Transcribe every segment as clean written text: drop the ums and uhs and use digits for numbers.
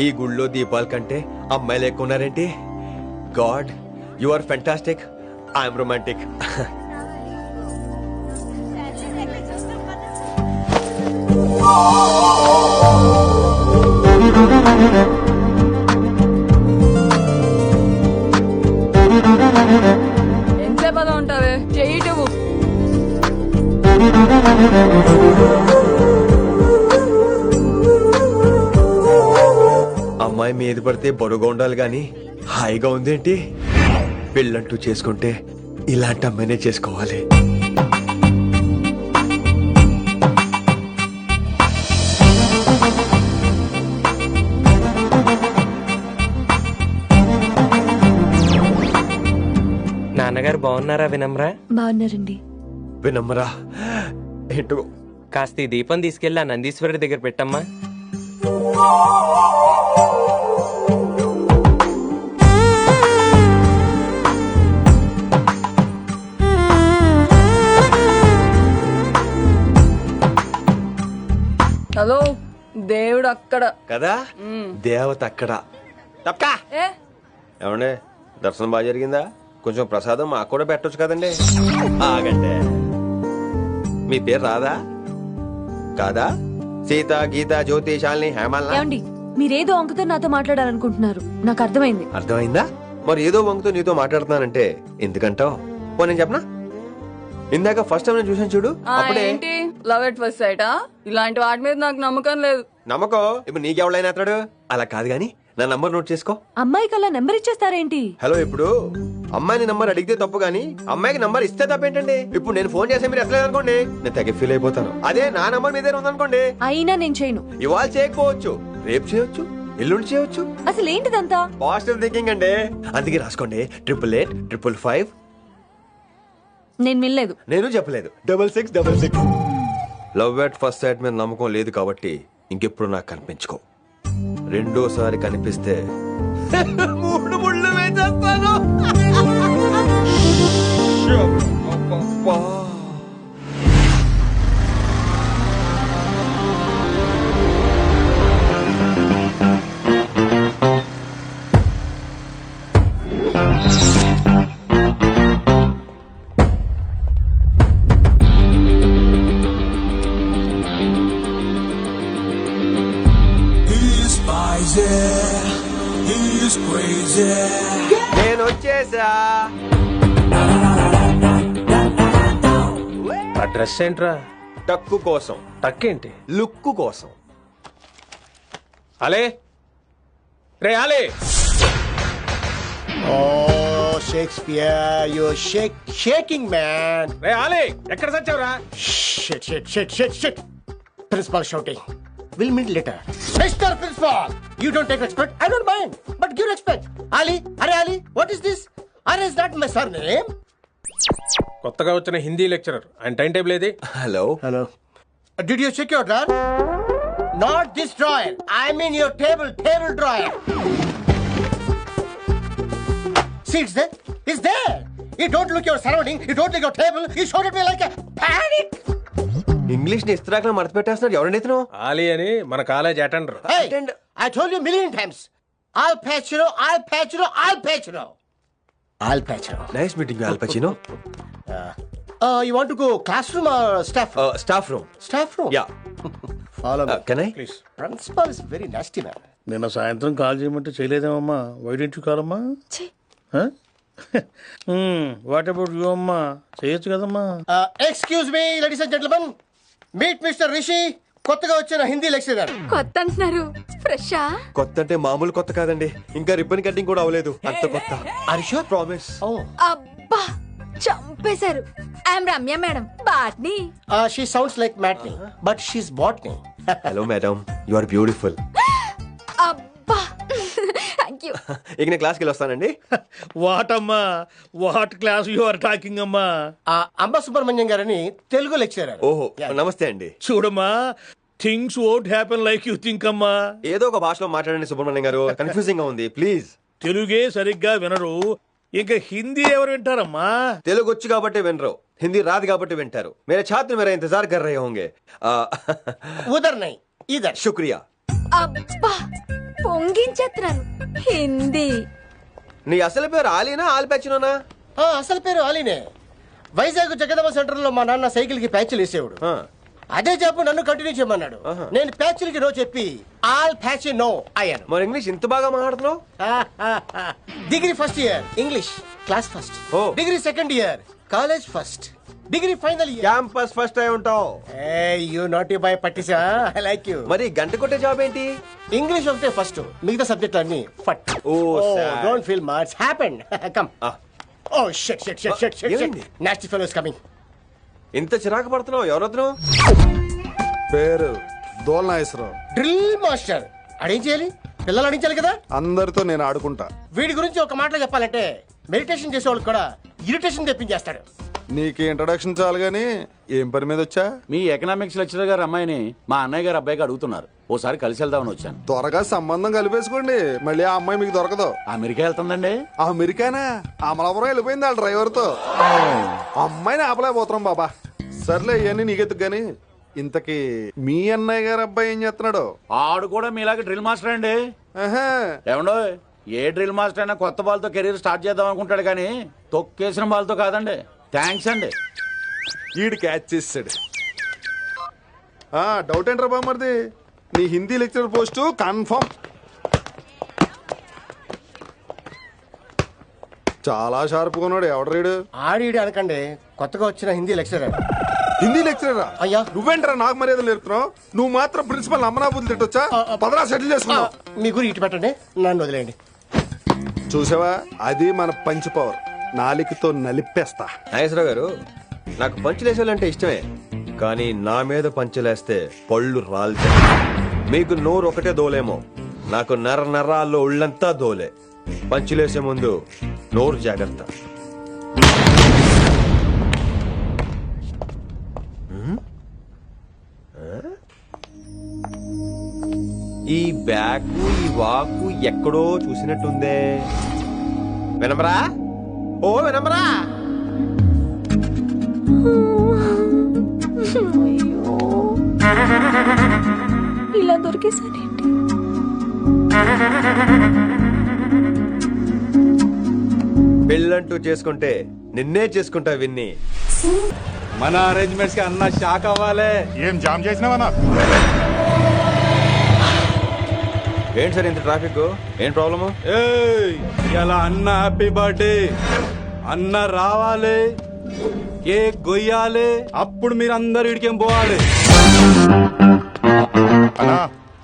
ఈ గుళ్ళో దీపాల కంటే అమ్మాయిలు ఎక్కువ ఉన్నారేంటి? God, you are fantastic. I'm romantic. ఎంతసేపు అలా ఉంటావే? చెయ్యటవు. అమ్మాయి మీద పడితే బరువుగా ఉండాలి గాని హాయిగా ఉందేంటి? పెళ్ళంటూ చేసుకుంటే ఇలాంటి అమ్మాయినే చేసుకోవాలి. నాన్నగారు బాగున్నారా వినమ్రా? బాగున్నారండి. వినమ్రా ఏంటో కాస్త ఈ దీపం తీసుకెళ్ళి ఆ నందీశ్వరుడి దగ్గర పెట్టమ్మా. హలో, దేవుడు అక్కడ కదా, దేవత అక్కడ. తప్పకా ఏ ఏమండే, దర్శనం బాగా జరిగిందా? కొంచెం ప్రసాదం మాకు కూడా పెట్టొచ్చు కదండి. ఆగండి, మీ పేరు రాదా? కాదా? సీత, గీత, జ్యోతి, శాలిని, హేమల్. ఏమండి, మీరేదో అంకుతో నాతో మాట్లాడాలనుకుంటున్నారు, నాకు అర్థమైంది. అర్థమైందా? మరి ఏదో వంగుతో నీతో మాట్లాడుతున్నానంటే ఎందుకంటావు? పో నేను చెప్పనా? ఇందాక ఫస్ట్ టైం నేను చూసాను చూడు, అప్పుడే. ఏంటి లవ్ ఎట్ ఫస్ట్ సైటా? ఇలాంటి వాటి మీద నాకు నమ్మకం లేదు. నమ్మకం ఇప్పుడు నీకెవడైనా అతడు? అలా కాదు గాని నా నంబర్ నోట్ చేసుకో. అమ్మాయికి అలా నెంబర్ ఇచ్చేస్తారేంటి? హలో, ఇప్పుడు అమ్మాయిని నంబర్ అడిగితే తప్పు గానీ అమ్మాయికి నంబర్ ఇస్తే తప్పేంటండి? ఇప్పుడు నేను ఫోన్ చేస్తే మీరు ఎట్లా అనుకోండి, నేను తగ్గ ఫీల్ అయిపోతాను. అదే నా నంబర్ మీదే ఉందనుకోండి, అయినా నేను చేయను. ఇవాళ చేయకపోవచ్చు, రేపు చేయొచ్చు, ఎల్లుండి చేయొచ్చు. అసలు ఏంటిదంతా? పాజిటివ్ థింకింగ్ అండి. అందుకే రాసుకోండి 888 నేను వినలేదు. నేను చెప్పలేదు 6666. లవ్ ఎట్ ఫస్ట్ సైట్ మీద నమ్మకం లేదు కాబట్టి ఇంకెప్పుడు నాకు కనిపించుకో. రెండోసారి కనిపిస్తే 3 ముళ్ళు వేసేస్తాను. అబ్బబ్బా. నేను వచ్చేసా. ఆ డ్రెస్ ఏంట్రా? టక్కు కోసం, టక్కేంటి? లుక్కు కోసం. అలే రే అలే. Oh, Shakespeare, you're shaking, man. రే అలే, ఎక్కడ సచ్చావురా? Shit. Principal shouting. We'll meet later. Mr. Principal, you don't take respect. I don't mind, but give respect. Ali, Ali, what is this? Is that my surname? కొత్తగా వచ్చిన Hindi lecturer, ఆయన time table ఏది? Hello. Did you check your drawer? Not this drawer. I mean your table drawer. See, it's there. It's there. You don't look your surrounding. You don't look your table. You showed at me like a panic. English ని ఇస్త్రాక్ మడత పెట్టేస్తున్నాడు. ఎవరండి ఇతను? ఆలీ అని మన college attender. Hey, I told you a million times. Al Pacino. Nice meeting you, all పచినో. You want to go classroom or staff room? Staff room. Staff room? Yeah. Follow me. Can I? Please. Principal is very nasty man. నిన్న సాయంత్రం call చేయమంటే చేయలేదేమమ్మా? Why don't you call అమ్మా? What about you అమ్మా? చేయొచ్చు కదమ్మా. Excuse me, ladies and gentlemen. Meet Mr. Rishi. కొత్తగా వచ్చిన Hindi lecturer. కొత్త అంటున్నారు, ఫ్రెషా? కొత్త అంటే మామూలు కొత్త కాదండి, ఇంకా రిబ్బన్ కటింగ్ కూడా అవ్వలేదు, అంత కొత్త. Are you sure? Promise. Oh. అబ్బా, చంపేశారు. I'm Ramya madam, botany. She sounds like Matney, but she's botany. Hello madam, you are beautiful. అబ్బా, థ్యాంక్ యూ. ఇక నేను క్లాస్కి వెళ్ళి వస్తానండి. వాట్ అమ్మా, what class you are talking అమ్మా? అంబ సుబ్రహ్మణ్యం గారని తెలుగు లెక్చరర్. ఓహో, నమస్తే అండి. చూడమ్మా, things won't happen like you think అమ్మా. ఏదో ఒక భాషలో మాట్లాడండి సుబ్రహ్మణ్యం గారు, కన్ఫ్యూజింగ్ గా ఉంది, ప్లీజ్. తెలుగే సరిగ్గా వినరు, ఇంకా హిందీ ఎవరు వింటారమ్మా? తెలుగు వచ్చు కాబట్టి వినరు, హిందీ రాదు కాబట్టి వింటారు. మేరే ఛాత్ర మేరా ఇంతజార్ కర్ రహే హోంగే. ఉదర్ నహీ ఇదర్. శుక్రియా. అబ్బా, పొంగించేస్తున్నాను హిందీ. నీ అసలు పేరు ఆలీనా ఆల్పచ్చినోనా? అసలు పేరు అలీనే. వైజాగ్ జగదమ్మ సెంటర్ లో మా నాన్న సైకిల్ కి ప్యాచ్లు వేసేవాడు. అదే జాబ్ నన్ను కంటిన్యూ చేయమన్నాడు. నేను ప్యాచ్లకి నో చెప్పి ఆల్ ప్యాచ్ నో అయ్యాను. మరి ఇంగ్లీష్ ఇంత బాగా మాట్లాడుతున్నావు? Degree first year English class first. Oh. Degree second year college first. Degree final year campus first అయి ఉంటావు. యూ నాటీ బాయ్ పట్టిసా. I like you. మరి గంట కొట్టే జాబ్ ఏంటి? ఇంగ్లీష్ ఒకటే ఫస్ట్, మిగతా సబ్జెక్ట్ అన్ని ఫట్. Oh, sad. Don't feel much happened. Come. Oh shit shit shit shit shit. ఏమైంది? Nasty fellows coming. ఇంత చిరాకు పడుతున్నావు? ఎవరొద్దు? పేరు దోల్నాగేశ్వరరావు. Drill master. అడేం చేయాలి? పిల్లలు అడించాలి కదా. అందరితో నేను ఆడుకుంటా. వీడి గురించి ఒక మాటలో చెప్పాలంటే మెడిటేషన్ చేసే వాళ్ళకి కూడా ఇరిటేషన్ తెప్పించేస్తాడు. నీకు ఇంట్రడక్షన్ చాలు గానీ ఏం పని మీద వచ్చా? మీ ఎకనామిక్స్ లెక్చరర్ గారు అమ్మాయిని మా అన్నయ్య గారు అబ్బాయికి అడుగుతున్నారు. ఓసారి కలిసి వెళ్దామని వచ్చాను. త్వరగా సంబంధం కలిపేసుకోండి, మళ్ళీ ఆ అమ్మాయి మీకు దొరకదు. అమెరికా వెళ్తుందండి. అమెరికానా? అమలాపురం వెళ్ళిపోయింది వాళ్ళ డ్రైవర్ తో. అమ్మాయిని ఆపలేకపోతున్నాం బాబా. సర్లే ఇవన్నీ నీకెత్తుకు గాని ఇంతకీ మీ అన్నయ్య గారు అబ్బాయి ఏం చేస్తున్నాడు? ఆడు కూడా మీలాగే డ్రిల్ మాస్టర్ అండి. ఆహా. ఏమండో, ఏ డ్రిల్ మాస్టర్ అయినా కొత్త బాల్తో కెరీర్ స్టార్ట్ చేద్దాం అనుకుంటాడు కానీ తొక్కేసిన బాల్తో కాదండి. థ్యాంక్స్ అండి. ఈడు క్యాచ్ చేసాడు. డౌట్ ఏంట్రా బామ్మర్ది? నీ హిందీ లెక్చరర్ పోస్టు కన్ఫర్మ్. చాలా షార్ప్గా ఉన్నాడు. ఎవడరీడు? ఆడిడి అనకండి, కొత్తగా వచ్చిన హిందీ లెక్చరర్. హిందీ లెక్చరరా? అయ్యా. నువ్వేంట్రా నాకు మర్యాదలు నేర్పుతున్నావు? నువ్వు మాత్రం ప్రిన్సిపల్ అమ్మనాబుద్ధి తిట్టొచ్చా? పదరా సెటిల్ చేసుకున్నావు. మీ గురి ఇటు పెట్టండి, నన్ను వదిలేయండి. చూసావా, అది మన పంచ్ పవర్. నాలికతో నలిపేస్తా. నాగేశ్వరరావు గారు, నాకు పంచులేసేయాలంటే ఇష్టమే, కానీ నా మీద పంచులేస్తే పళ్ళు రాలితే. మీకు నోరు ఒకటే దోలేమో, నాకు నరాల్లో ఉళ్ళంతా దోలే. పంచులేసే ముందు నోరు జాగ్రత్త. ఈ బ్యాగు ఈ వాకు ఎక్కడో చూసినట్టుందే. వినమరా? ఓ వినమరా? ఇలా దొరికేసానేంటి? పెళ్ళంటూ చేసుకుంటే నిన్నే చేసుకుంటా విన్ని. మన అరేంజ్మెంట్స్ కి అన్న షాక్ అవ్వాలి. ఏం జామ్ చేసినావన్నా? ఏంటి సార్ ఇంత ట్రాఫిక్? ఏం ప్రాబ్లము? ఇలా అన్న హ్యాపీ బర్త్డే, అన్న రావాలి, కేక్ గొయ్యాలి, అప్పుడు మీరు అందరు ఇడికేం పోవాలి. అన్నా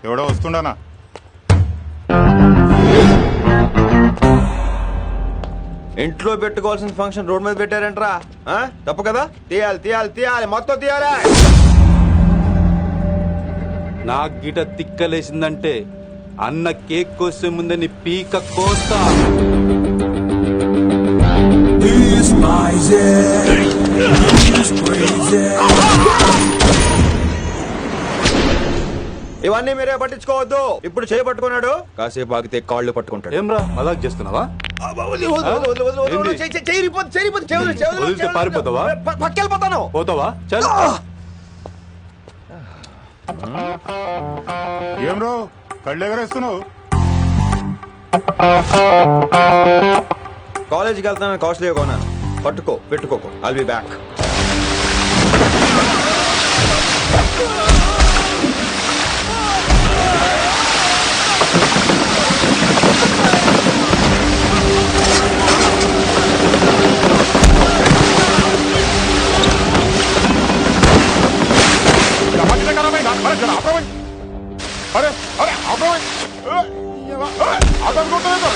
ఎవడో వస్తుండనా? ఇంట్లో పెట్టుకోవాల్సిన ఫంక్షన్ రోడ్ మీద పెట్టారంట్రా. తప్పు కదా? తీయాలి తీయాలి తీయాలి, మొత్తం తీయాలి. నాకు గిట తిక్కలేసిందంటే అన్న కేక్ కోసే ముందే నీ పీక కోస్తా. ఇవన్నీ మీరే పట్టించుకోవద్దు. ఇప్పుడు చేయి పట్టుకున్నాడు, కాసేపు ఆగితే కాళ్ళు పట్టుకుంటాడు. ఏమ్రా మజాక్ చేస్తున్నావా? వదిలితే పారిపోతావా? పక్కెళ్ళిపోతాను. పోతావా? చల్. ఏం రో కళ్ళు ఎగరేస్తున్నావు? కాలేజీకి వెళ్తాను, కాస్ట్లీ కొన్నాను. పట్టుకో, పెట్టుకోకు. I'll be back. అరే అరే అబ్బాయి అతను కొట్టలేదు.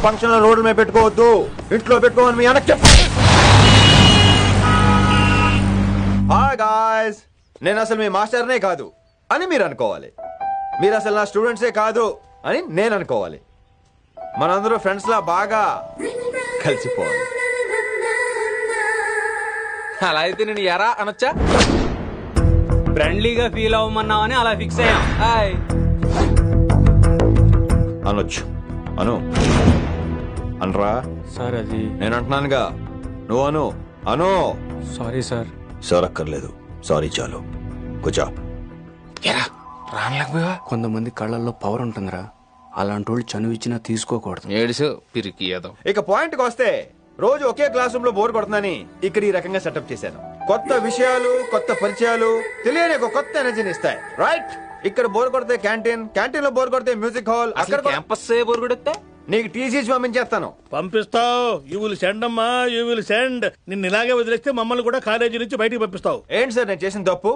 ఫంక్షన్ లో రోడ్ల మీద పెట్టుకోవద్దు, ఇంట్లో పెట్టుకోమని మీ అన్నకి చెప్పు. హాయ్ గాయ్స్, నేను అసలు మీ మాస్టర్నే కాదు అని మీరు అనుకోవాలి. మీరు అసలు నా స్టూడెంట్సే కాదు అని నేను అనుకోవాలి. మనందరూ ఫ్రెండ్స్ లా బాగా కలిసిపోవాలి. అలా అయితే నేను ఎరా అనొచ్చా? ఫ్రెండ్లీగా ఫీల్ అవ్వమన్నావని అలా ఫిక్స్ అయ్యాం. హాయ్ అనొచ్చు. అను అనరా సార్. అది నేను అంటున్నానుగా, నువ్వు అను. అను. Sorry sir. సార్ అక్కర్లేదు, సారీ చాలు. కూర్చో. కొంతమంది కళ్ళల్లో పవర్ ఉంటుందిరా, అలాంటి వాళ్ళు చనువు ఇచ్చినా తీసుకోకూడదు. ఏడిసు పిరికి ఏదో. ఇక పాయింట్కి వస్తే, రోజు ఒకే క్లాస్ రూమ్ లో బోర్ కొడుతుందని ఇక్కడ ఈ రకంగా సెటప్ చేశాను. కొత్త విషయాలు, కొత్త పరిచయాలు తెలియని ఒక కొత్త ఎనర్జీని ఇస్తాయి. రైట్? ఇక్కడ బోర్ కొడితే క్యాంటీన్, క్యాంటీన్ లో బోర్ కొడితే మ్యూజిక్ హాల్, అక్కడ క్యాంపస్ బోర్ కొడితే నీకు టీసీస్ పంపించేస్తాను. పంపిస్తావు. యూ విల్ సెండ్ అమ్మా, యూ విల్ సెండ్. నిన్ను ఇలాగే వదిలేస్తే మమ్మల్ని కూడా కాలేజీ నుంచి బయటికి పంపిస్తావు. ఏంటి సార్ నేను చేసిన తప్పు?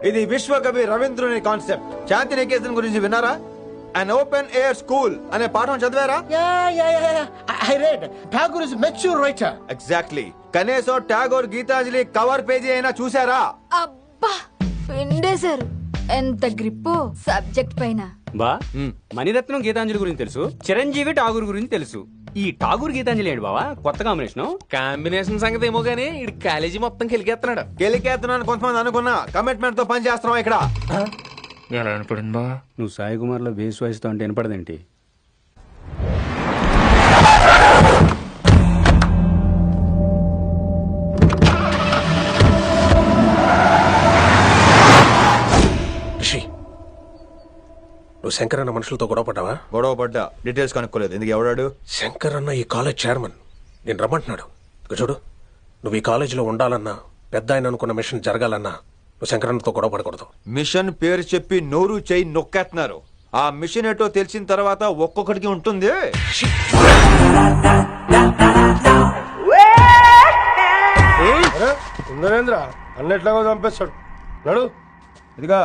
ఇది విశ్వకవి రవీంద్రుని కాన్సెప్ట్. శాంతి నికేతన్ గురించి విన్నారా? అన్ ఓపెన్ ఎయిర్ స్కూల్ అనే పాఠం చదివారా? I read. Tagore is a mature writer. Exactly. కనీసం టాగోర్ గీతాంజలి కవర్ పేజీ అయినా చూసారా? అబ్బా పిండేశారు. ఎంత గ్రిప్పు సబ్జెక్ట్ పైన. బా మణిరత్నం గీతాంజలి గురించి తెలుసు, చిరంజీవి ఠాగూర్ గురించి తెలుసు. ఈ ఠాగూర్ గీతాంజలి ఏంటి బావా కొత్త కాంబినేషన్ సంగతి ఏమో గానీ ఇడు కాలేజీ మొత్తం కెలికేస్తున్నాడు. గెలికేస్తున్నాను కొంతమంది అనుకున్నా, కమిట్మెంట్ తో పని చేస్తున్నాం ఇక్కడ. ఎలా అనిపడిందా? నువ్వు సాయి కుమార్ లో బేస్ వాయిస్ తో అంటే వినపడదేంటి? రిషి, నువ్వు శంకర్ అన్న మనుషులతో గొడవ పడ్డావా? గొడవ పడ్డా, డీటెయిల్స్ కనుక్కోలేదు. ఎందుకు? ఎవడాడు? శంకర్ అన్న ఈ కాలేజ్ చైర్మన్. నేను రమ్మంటున్నాడు. ఇక చూడు, నువ్వు ఈ కాలేజీలో ఉండాలన్నా, పెద్ద ఆయన అనుకున్న మిషన్ జరగాలన్నా నువ్వు శంకర్ అన్నతో గొడవ పడకూడదు. మిషన్ పేరు చెప్పి నోరు చేయి నొక్కేస్తున్నారు. ఆ మిషన్ ఏటో తెలిసిన తర్వాత ఒక్కొక్కడికి ఉంటుంది. ఉందనేంద్ర అన్నట్లాగా చంపేస్తాడు. నడు. ఇదిగా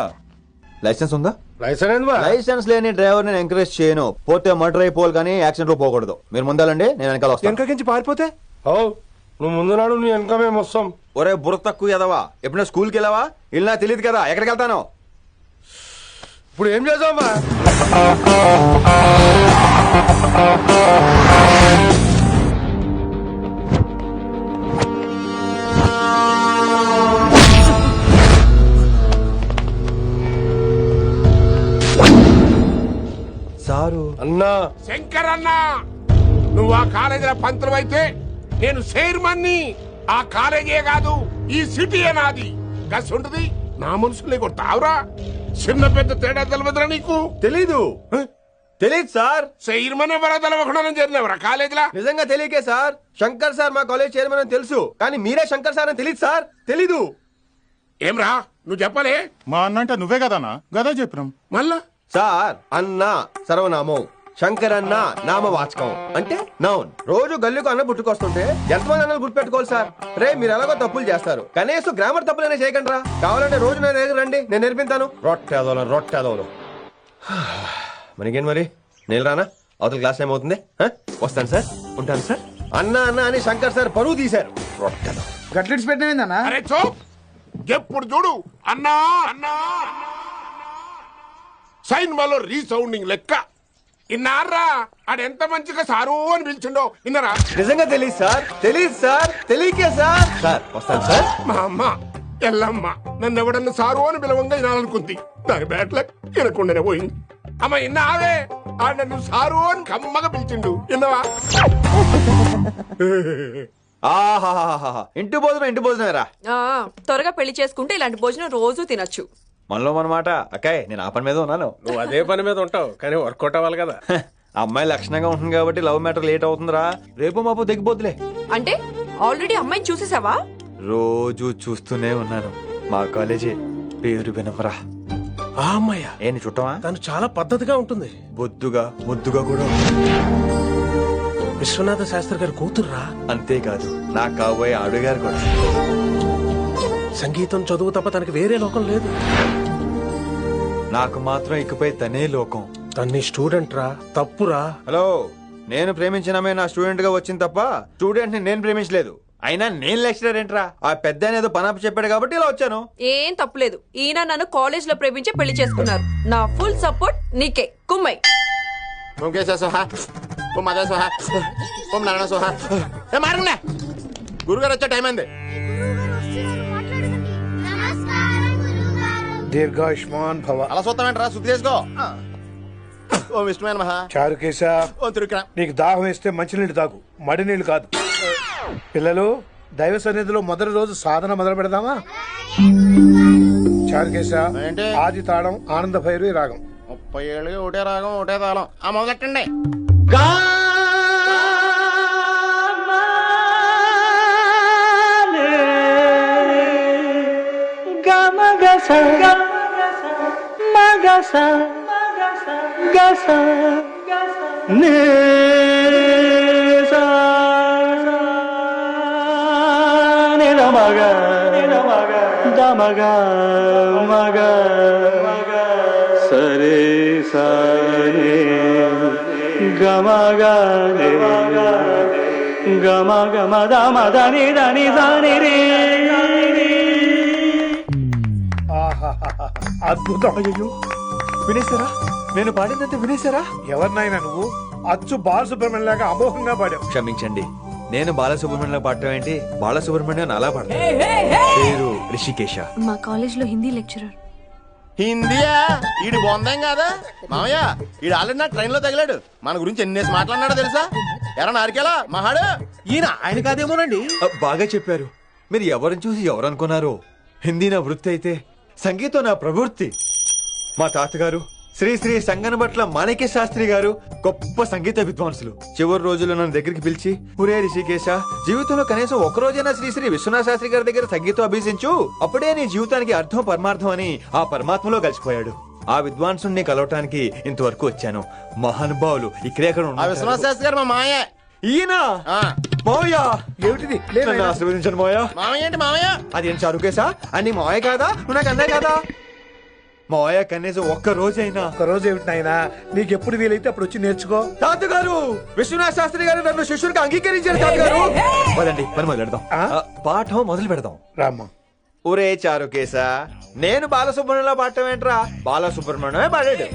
లైసెన్స్ ఉందా? లైసెన్స్ లైసెన్స్ లేని డ్రైవర్ నేను ఎంకరేజ్ చేయను. పోతే మర్డర్ అయిపోవాలి కానీ యాక్సిడెంట్ లో పోకూడదు. మీరు ముందాలండి, నేను వెనకాల వస్తాను. వెనకకించి పారిపోతే నువ్వు ముందు నాడు నీ వెనక మేము వస్తాం. ఒరే బుర్ర తక్కువ ఎదవా, ఎప్పుడైనా స్కూల్కి వెళ్ళావా? ఇలా తెలియదు కదా ఎక్కడికి వెళ్తాను. ఇప్పుడు ఏం చేద్దామా? సారు అన్నా శంకర్ అన్నా, నువ్వు ఆ కాలేజీలో పంతులు అయితే నేను చైర్మన్ని. ఆ కాలేజే కాదు, ఈ సిటీయే నాది. గస్ ఉంటుంది నా మనుషుల్ని కొడతావురా? చిన్న పెద్ద తేడా తెలవదురా నీకు? తెలీదు. తెలీదు సార్. చైర్మన్ ఎవరో తెలవకుండా చేరినవరా కాలేజీలా? నిజంగా తెలియకే సార్. శంకర్ సార్ మా కాలేజ్ చైర్మన్ అని తెలుసు, కానీ మీరే శంకర్ సార్ అని తెలియదు సార్. తెలీదు. ఏమ్రా నువ్వు చెప్పలే? మా అన్న అంటే నువ్వే కదన్నా, గదా చెప్పినాం. మళ్ళా సార్ అన్న సర్వనామం, శంకర్ అన్న నామవాచకం అంటే నౌన్. రోజు గల్లుకు అన్న పుట్టుకొస్తుంటే ఎంతమంది అన్నలు గుర్తుపెట్టుకోవాలి సార్? రే మీరు ఎలాగో తప్పులు చేస్తారు, కనీసం గ్రామర్ తప్పులనే చేయకండి రా. కావాలంటే రోజు నా దగ్గర రండి, నేను నేర్పిస్తాను. రొట్టెదోలు మనకేం మరి? నేను రానా? అవతల క్లాస్ టైం అవుతుంది. వస్తాను సార్, ఉంటాను సార్. అన్న అన్న అని శంకర్ సార్ పరువు తీశారు. రొట్టెదో గట్లెట్స్ పెట్టినా? అరే చో, ఎప్పుడు చూడు అన్నా అన్నా. సైన్ malo రీసౌండింగ్ లెక్క. ఇన్నారా ఆడెంత మంచిగా సారు అని పిలిచిండో ఇన్నరా? నిజంగా తెలియదు సార్, తెలియదు సార్, తెలియకే సార్. సార్ వస్తాను సార్. మా అమ్మ ఎల్లమ్మ నన్ను ఎవడన్నా సారు అని పిలవంగా వినాలనుకుంది. దాని బ్యాట్ల వినకుండానే పోయింది. అమ్మ ఇన్నావే, ఆడ నన్ను సారు అని కమ్మగా పిలిచిండు. ఇన్నవా? ఆహాహాహా, ఇంటి భోజనమేరా. త్వరగా పెళ్లి చేసుకుంటే ఇలాంటి భోజనం రోజు తినొచ్చు. మనలో మనమాట. అక్కాయ్ నేను ఆ పని మీద ఉన్నాను. నువ్వు అదే పని మీద ఉంటావు, కానీ వర్కౌట్ అవ్వాలి కదా. అమ్మాయి లక్షణంగా ఉంటుంది కాబట్టి లవ్ మ్యాటర్ లేట్ అవుతుందిరా. రేపు మాపు దిగిపోతులే. అంటే ఆల్రెడీ అమ్మాయిని చూసేసావా? రోజు చూస్తూనే ఉన్నాను. మా కాలేజీ పేరు వినమరా. ఆ అమ్మాయ ఏంటి చుట్టమా? తను చాలా పద్ధతిగా ఉంటుంది, బొద్దుగా ముద్దుగా కూడా. విశ్వనాథ శాస్త్రి గారి కూతుర్రా. అంతేకాదు నా కాబోయే ఆడుగారు కూడా. సంగీతం చదువు తప్ప తనకి వేరే లోకం లేదు. నాకు మాత్రం ఇకపై తనే లోకం. తన్ని స్టూడెంట్ రా, తప్పురా. హలో, నేను ప్రేమించిన అమ్మాయి నా స్టూడెంట్ గా వచ్చింది తప్ప స్టూడెంట్ ని నేను ప్రేమించలేదు. అయినా నేను లెక్చరర్ ఏంట్రా? ఆ పెద్ద ఏదో పనాపు చెప్పాడు కాబట్టి ఇలా వచ్చాను. ఏం తప్పులేదు. ఈయన నన్ను కాలేజ్ లో ప్రేమించి పెళ్లి చేసుకున్నారు. నా ఫుల్ సపోర్ట్ నీకే. కుమ్మై. ఓం కేశవ స్వాహ, ఓం మాధవ స్వాహ, ఓం నారాయణ స్వాహ. ఏ మారండి, గురుగారు వచ్చే టైం అయింది. దీర్ఘాయుష్మాన్ భవ. అలా చూస్తామేంట్రా, శుద్ధి చేసుకో. ఓం విష్ణుమైన మహా. చారుకేశ, ఓం తిరుక్రా. నీకు దాహం వేస్తే మంచినీళ్ళు తాగు, మడి నీళ్ళు కాదు. పిల్లలు, దైవ సన్నిధిలో మొదటి రోజు సాధన మొదలు పెడదామా? చారుకేశ, ఏంటి? ఆది తాళం ఆనంద భైరవి రాగం. 30 ఏళ్ళకి ఒకటే రాగం ఒకటే తాళం. ఆ మొదలెట్టండి. సరే సరే గమగా గమ గమ దమ దని దని దని రే. ఆహాహాహా, అద్భుతం. అయ్యో, వినేశారా? నేను పాడిందంటే వినేశారా? ఎవరినైనా నువ్వు అచ్చు బాలసుబ్రహ్మణ్యం లాగా అమోఘంగా పాడావు. క్షమించండి, నేను బాలసుబ్రహ్మణ్యంలో పాడటం ఏంటి? బాలసుబ్రహ్మణ్యం అలా పాడతాను. పేరు రిషికేశ. మా కాలేజ్ లో హిందీ లెక్చరర్. హిందీయా? ఈడు బొందేం కాదా మామయ్య? ఈడు ఆల్రెడీ నా ట్రైన్ లో తగిలాడు. మన గురించి ఎన్నేసి మాట్లాడినాడో తెలుసా? ఎరా నారికేలా మహాడు. ఈయన ఆయన కాదేమోనండి. బాగా చెప్పారు. మీరు ఎవరిని చూసి ఎవరు అనుకున్నారు? హిందీ నా వృత్తి అయితే సంగీతం నా ప్రవృత్తి. మా తాతగారు శ్రీ శ్రీ సంగనబట్ల మాణిక్య శాస్త్రి గారు గొప్ప సంగీత విద్వాంసులు. చివరి రోజుల్లో నన్ను దగ్గరికి పిలిచి, ఒరే రిషికేశ, జీవితంలో కనీసం ఒక రోజైనా శ్రీ శ్రీ విశ్వనాథ శాస్త్రి గారి దగ్గర సంగీతం అభ్యసించు, అప్పుడే నీ జీవితానికి అర్థం పరమార్థం అని ఆ పరమాత్మలో కలిసిపోయాడు. ఆ విద్వాంసుని కలవటానికి ఇంతవరకు వచ్చాను. మహానుభావులు ఇక్కడే అక్కడ ఆ విశ్వనాథ శాస్త్రి గారు మా మామయ్య. ఈయన మోయ ఏమిటిది? నన్ను ఆశీర్వదించండి మోయ. మామయ్య ఏంటి మామయ్య? అదేం చారుకేశా? అని మాయ కాదా? నువ్వు నాకు అన్నే కాదా? మాయ కనీసం ఒక్క రోజైనా. ఒక రోజు ఏమిటి నాయనా, నీకు ఎప్పుడు వీలైతే అప్పుడు వచ్చి నేర్చుకో. తాతగారు, విశ్వనాథ శాస్త్రి గారు నన్ను శిష్యుడికి అంగీకరించారు. తాతగారు పదండి, పని మొదలు పెడదాం. పాఠం మొదలు పెడదాం. రామ్మా. ఒరే చారుకేశా, నేను బాలసుబ్రహ్మణ్యంలో పాడటం ఏంట్రా? బాలసుబ్రహ్మణ్యమే పాడాడు.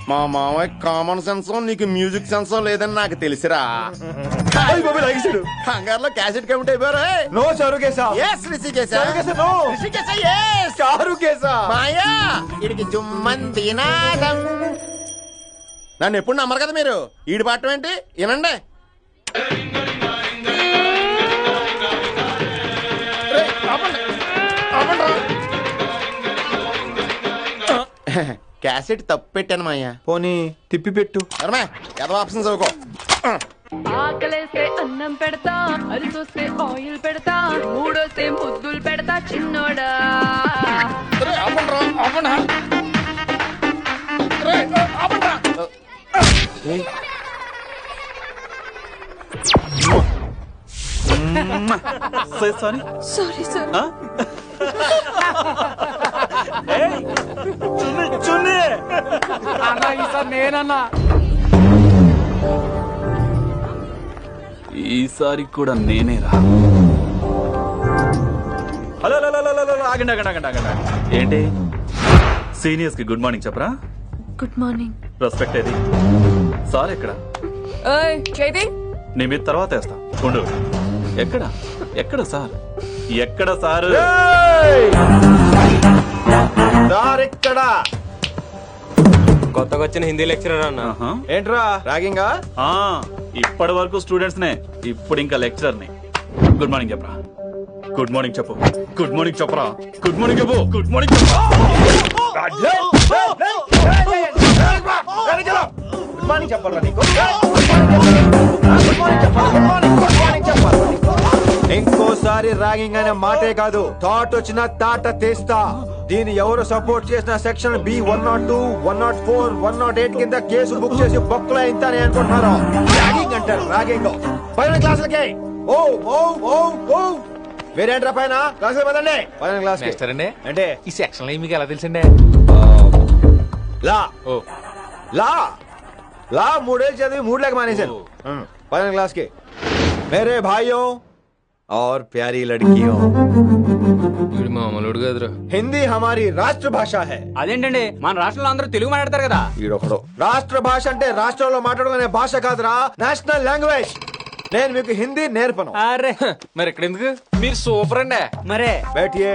మా మామయ్య కామన్ సెన్స్ నీకు మ్యూజిక్ సెన్స్ లేదని నాకు తెలిసిరా. హంగార్లో క్యాసెట్ కమిట్ అయిపోయారు. No Charukesha. Yes Rishikesha. No Rishikesha. Yes Charukesha. మాయా ఇడికి జుమ్మంది నాదం. నన్ను ఎప్పుడు నమ్మరు కదా మీరు. ఈడి పాడటం ఏంటి? వినండి. క్యాసెట్ తప్పు పెట్టాను మాయ్యా. పోనీ తిప్పి పెట్టు. ఏదో ఆప్షన్ చదువుకో. ఆకలేస్తే అన్నం పెడతా, అరిసొస్తే ఆయిల్ పెడతా, మూడొస్తే ముద్దులు పెడతా చిన్నోడా. Sorry sir. నేనన్నా ఈసారి కూడా నేనేరా. హలో ఆగండి ఆగండి ఆగండి ఆగండి. ఏంటి సీనియర్స్ కి గుడ్ మార్నింగ్ చెప్పరా? Good morning. రెస్పెక్ట్ ఏది? సార్ ఎక్కడ? చైతి నీ మీద తర్వాత వేస్తా ఉండు. ఎక్కడ ఎక్కడ సార్? ఎక్కడ సార్? ఎక్కడ? కొత్తగా వచ్చిన హిందీ లెక్చరర్ అన్న. ఏంట్రా ర్యాగింగా? ఇప్పటి వరకు స్టూడెంట్స్ నే, ఇప్పుడు ఇంకా లెక్చరర్ ని. గుడ్ మార్నింగ్ చెప్పరా. గుడ్ మార్నింగ్ చెప్పు. గుడ్ మార్నింగ్ చెప్పరా. గుడ్ మార్నింగ్ చెప్పు. గుడ్ మార్నింగ్ చెప్పు. ఇంకోసారి ర్యాగింగ్ అనే మాటే కాదు, థాట్ వచ్చిన తాట తీస్తా. దీన్ని ఎవరు సపోర్ట్ చేసిన సెక్షన్ బి 102, 104, 108 కింద కేసు బుక్ చేసి బొక్కలో ఇంతానే అనుకుంటున్నారు. ర్యాగింగ్ అంటారు ర్యాగింగ్. పైన క్లాసులకి ఓ ఓ ఓ ఓ వేరేంట్రా పైన క్లాసులు పదండి. పైన క్లాస్ అంటే ఈ సెక్షన్ లో మీకు ఎలా తెలిసిండే? లా లా లా 3 ఏళ్ళు చదివి 3 లేక మానేశాను 12 क्लास के मेरे भाइयों और प्यारी लड़कियों మామూలుడు కదరా. हिंदी हमारी राष्ट्र भाषा है. అదేంటండి మన రాష్ట్రంలో అందరూ తెలుగు మాట్లాడతారు కదా. ఈడొకడు రాష్ట్ర భాష అంటే రాష్ట్రంలో మాట్లాడుకునే భాష కాదురా, నేషనల్ లాంగ్వేజ్. నేను మీకు హిందీ నేర్పను. అరే మరి ఇక్కడ ఎందుకు? మీరు సూపర్ అండి. మరే బేటియే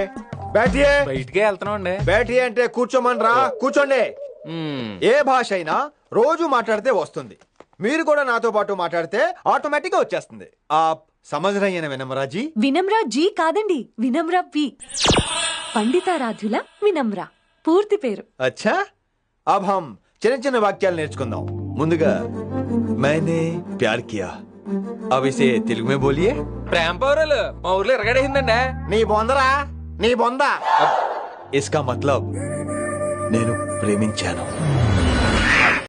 బేటియే బయటికే వెళ్తున్నాం అండి. బేటియే అంటే కూర్చోమనరా, కూర్చోండి. ఏ భాష అయినా రోజు మాట్లాడితే వస్తుంది. మీరు కూడా నాతో పాటు మాట్లాడితే ఆటోమేటిక్ గా వచ్చేస్తుంది. ఆప్ సమझ रही है ना विनम्रा जी? వినమ్రా జీ కాదండి, వినమ్రా వి. పండితారాధ్యుల వినమ్రా పూర్తి పేరు. अच्छा अब हम చిన్న చిన్న వాక్యాలు నేర్చుకుందాం. ముందుగా मैंने प्यार किया. अब इसे తెలుగు में बोलिए. ప్రేమ పౌరాలు మా ఊర్లో ఎరగడేసిందండి. నీ బొందరా, నీ బొంద. इसका मतलब నేను ప్రేమించాను.